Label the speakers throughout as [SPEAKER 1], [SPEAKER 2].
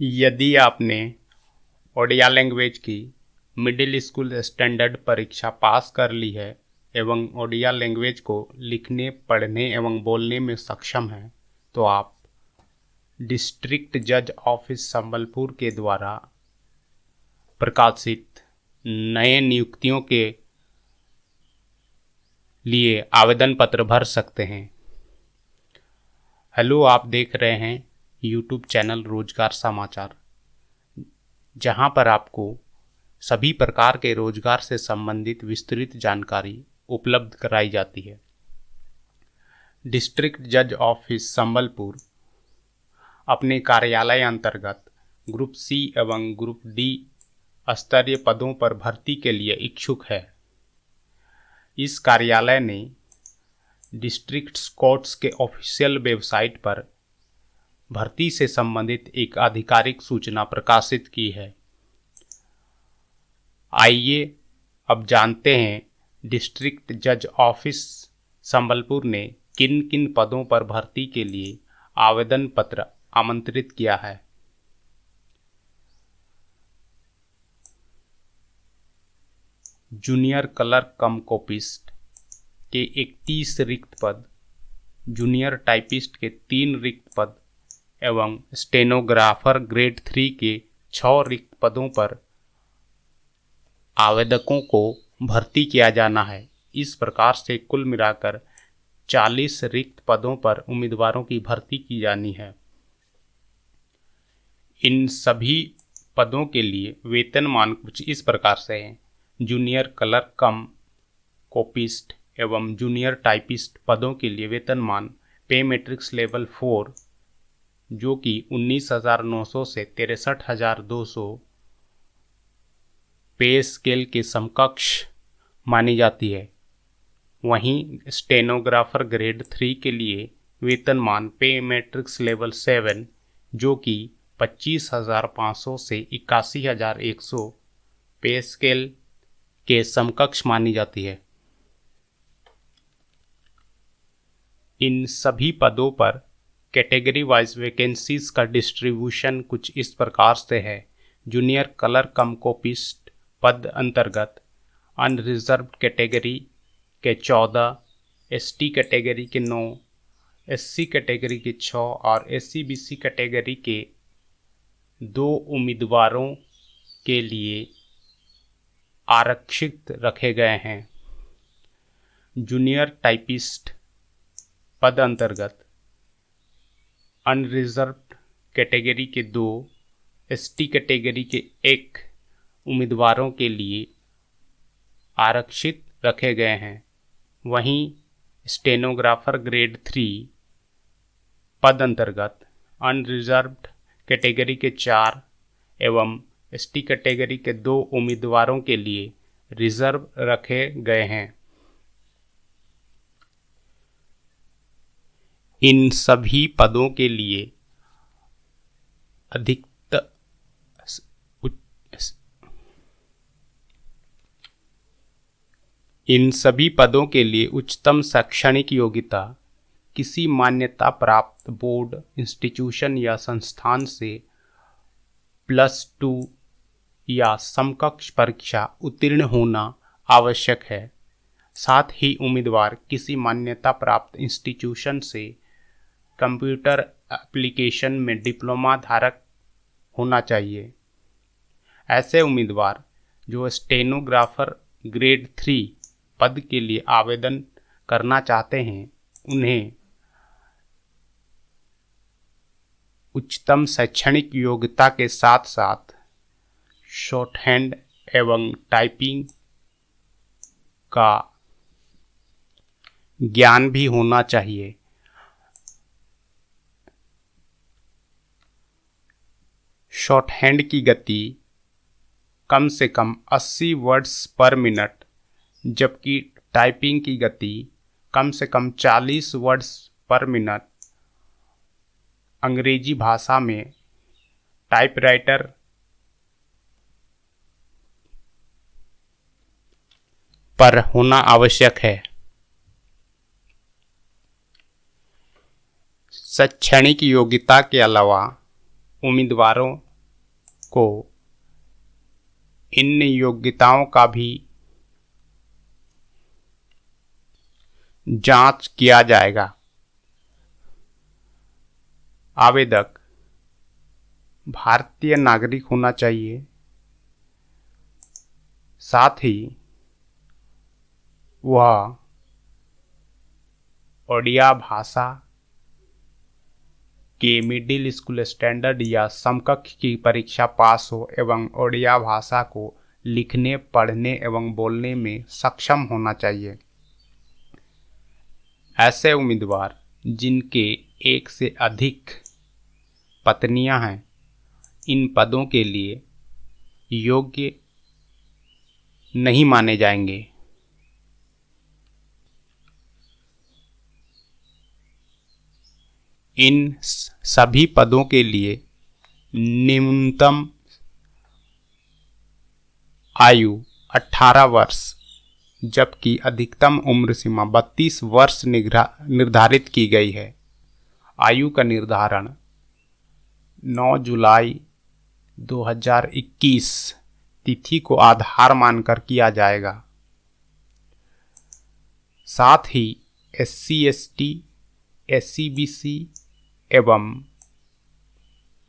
[SPEAKER 1] यदि आपने ओडिया लैंग्वेज की मिडिल स्कूल स्टैंडर्ड परीक्षा पास कर ली है एवं ओडिया लैंग्वेज को लिखने, पढ़ने एवं बोलने में सक्षम हैं, तो आप डिस्ट्रिक्ट जज ऑफिस संबलपुर के द्वारा प्रकाशित नए नियुक्तियों के लिए आवेदन पत्र भर सकते हैं। हेलो, आप देख रहे हैं यूट्यूब चैनल रोजगार समाचार, जहां पर आपको सभी प्रकार के रोजगार से संबंधित विस्तृत जानकारी उपलब्ध कराई जाती है। डिस्ट्रिक्ट जज ऑफिस संबलपुर अपने कार्यालय अंतर्गत ग्रुप सी एवं ग्रुप डी स्तरीय पदों पर भर्ती के लिए इच्छुक है। इस कार्यालय ने डिस्ट्रिक्ट कोर्ट्स के ऑफिशियल वेबसाइट पर भर्ती से संबंधित एक आधिकारिक सूचना प्रकाशित की है। आइए अब जानते हैं डिस्ट्रिक्ट जज ऑफिस संबलपुर ने किन किन पदों पर भर्ती के लिए आवेदन पत्र आमंत्रित किया है। जूनियर क्लर्क कम कॉपिस्ट के 31 रिक्त पद, जूनियर टाइपिस्ट के 3 रिक्त पद एवं स्टेनोग्राफर ग्रेड 3 के 6 रिक्त पदों पर आवेदकों को भर्ती किया जाना है। इस प्रकार से कुल मिलाकर 40 रिक्त पदों पर उम्मीदवारों की भर्ती की जानी है। इन सभी पदों के लिए वेतनमान कुछ इस प्रकार से है। जूनियर क्लर्क कम कॉपिस्ट एवं जूनियर टाइपिस्ट पदों के लिए वेतनमान पे मैट्रिक्स लेवल 4 जो कि 19,900 से 63,200 पे स्केल के समकक्ष मानी जाती है। वहीं स्टेनोग्राफर ग्रेड 3 के लिए वेतनमान पे मैट्रिक्स लेवल 7 जो कि 25,500 से 81,100 पे स्केल के समकक्ष मानी जाती है। इन सभी पदों पर कैटेगरी वाइज वैकेंसीज का डिस्ट्रीब्यूशन कुछ इस प्रकार से है। जूनियर क्लर्क कम कॉपिस्ट पद अंतर्गत अनरिजर्व्ड कैटेगरी के 14, एसटी कैटेगरी के 9, एससी कैटेगरी के 6 और एससी बीसी कैटेगरी के 2 उम्मीदवारों के लिए आरक्षित रखे गए हैं। जूनियर टाइपिस्ट पद अंतर्गत अनरिजर्व्ड कैटेगरी के 2, एसटी कैटेगरी के 1 उम्मीदवारों के लिए आरक्षित रखे गए हैं। वहीं स्टेनोग्राफर ग्रेड 3 पद अंतर्गत अनरिजर्व्ड कैटेगरी के 4 एवं एसटी कैटेगरी के 2 उम्मीदवारों के लिए रिजर्व रखे गए हैं। इन सभी पदों के लिए उच्चतम शैक्षणिक योग्यता किसी मान्यता प्राप्त बोर्ड, इंस्टीट्यूशन या संस्थान से +2 या समकक्ष परीक्षा उत्तीर्ण होना आवश्यक है। साथ ही उम्मीदवार किसी मान्यता प्राप्त इंस्टीट्यूशन से कंप्यूटर एप्लीकेशन में डिप्लोमा धारक होना चाहिए। ऐसे उम्मीदवार जो स्टेनोग्राफर ग्रेड 3 पद के लिए आवेदन करना चाहते हैं, उन्हें उच्चतम शैक्षणिक योग्यता के साथ साथ शॉर्टहैंड एवं टाइपिंग का ज्ञान भी होना चाहिए। शॉर्टहैंड की गति कम से कम 80 वर्ड्स पर मिनट, जबकि टाइपिंग की गति कम से कम 40 वर्ड्स पर मिनट अंग्रेजी भाषा में टाइपराइटर पर होना आवश्यक है। शैक्षणिक योग्यता के अलावा उम्मीदवारों को इन योग्यताओं का भी जांच किया जाएगा। आवेदक भारतीय नागरिक होना चाहिए, साथ ही वह ओडिया भाषा के मिडिल स्कूल स्टैंडर्ड या समकक्ष की परीक्षा पास हो एवं ओडिया भाषा को लिखने, पढ़ने एवं बोलने में सक्षम होना चाहिए। ऐसे उम्मीदवार जिनके एक से अधिक पत्नियां हैं, इन पदों के लिए योग्य नहीं माने जाएंगे। इन सभी पदों के लिए न्यूनतम आयु 18 वर्ष जबकि अधिकतम उम्र सीमा 32 वर्ष निर्धारित की गई है। आयु का निर्धारण 9 जुलाई 2021 तिथि को आधार मानकर किया जाएगा। साथ ही SC, ST, SC, BC एवं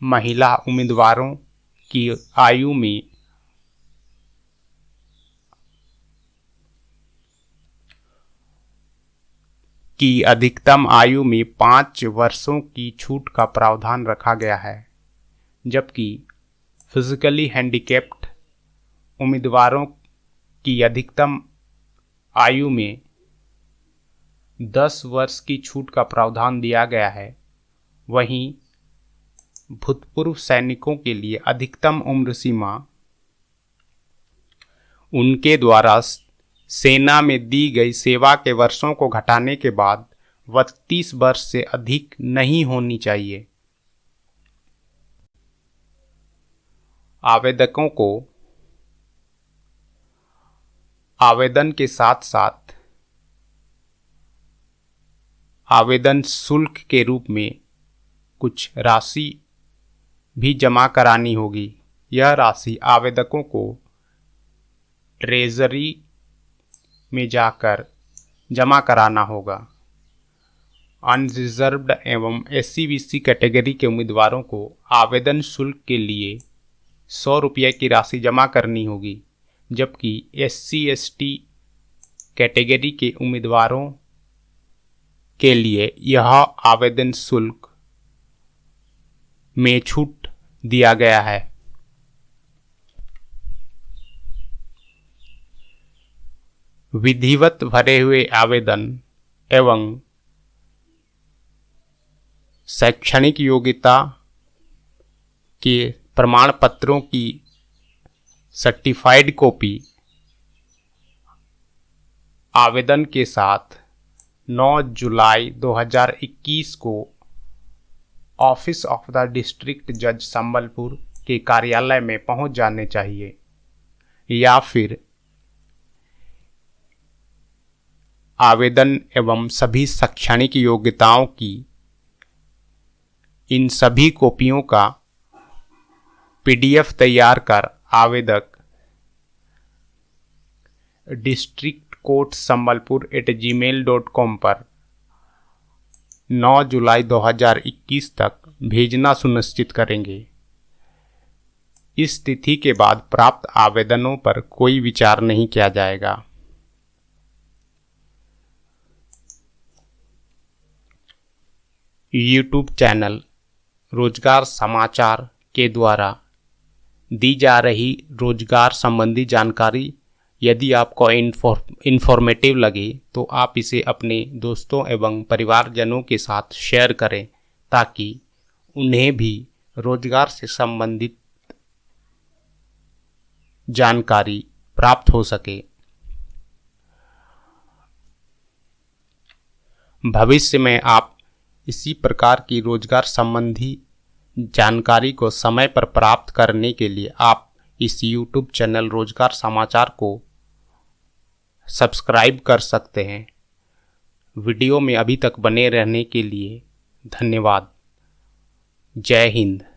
[SPEAKER 1] महिला उम्मीदवारों की आयु में अधिकतम आयु में 5 वर्षों की छूट का प्रावधान रखा गया है, जबकि फिजिकली हैंडीकैप्ड उम्मीदवारों की अधिकतम आयु में 10 वर्ष की छूट का प्रावधान दिया गया है। वहीं भूतपूर्व सैनिकों के लिए अधिकतम उम्र सीमा उनके द्वारा सेना में दी गई सेवा के वर्षों को घटाने के बाद 32 वर्ष से अधिक नहीं होनी चाहिए। आवेदकों को आवेदन के साथ साथ आवेदन शुल्क के रूप में कुछ राशि भी जमा करानी होगी। यह राशि आवेदकों को ट्रेजरी में जाकर जमा कराना होगा। अनरिजर्व्ड एवं SC, BC कैटेगरी के उम्मीदवारों को आवेदन शुल्क के लिए 100 रुपये की राशि जमा करनी होगी, जबकि SC, ST कैटेगरी के उम्मीदवारों के लिए यह आवेदन शुल्क में छूट दिया गया है। विधिवत भरे हुए आवेदन एवं शैक्षणिक योग्यता के प्रमाण पत्रों की सर्टिफाइड कॉपी आवेदन के साथ 9 जुलाई 2021 को ऑफिस ऑफ द डिस्ट्रिक्ट जज संबलपुर के कार्यालय में पहुंच जाने चाहिए, या फिर आवेदन एवं सभी शैक्षणिक योग्यताओं की इन सभी कॉपियों का PDF तैयार कर आवेदक districtcourtssambalpur@gmail.com पर 9 जुलाई 2021 तक भेजना सुनिश्चित करेंगे। इस तिथि के बाद प्राप्त आवेदनों पर कोई विचार नहीं किया जाएगा। YouTube चैनल रोजगार समाचार के द्वारा दी जा रही रोजगार संबंधी जानकारी यदि आपको इन्फॉर्मेटिव लगे तो आप इसे अपने दोस्तों एवं परिवारजनों के साथ शेयर करें, ताकि उन्हें भी रोजगार से संबंधित जानकारी प्राप्त हो सके। भविष्य में आप इसी प्रकार की रोजगार संबंधी जानकारी को समय पर प्राप्त करने के लिए आप इस YouTube चैनल रोजगार समाचार को सब्सक्राइब कर सकते हैं। वीडियो में अभी तक बने रहने के लिए धन्यवाद। जय हिंद।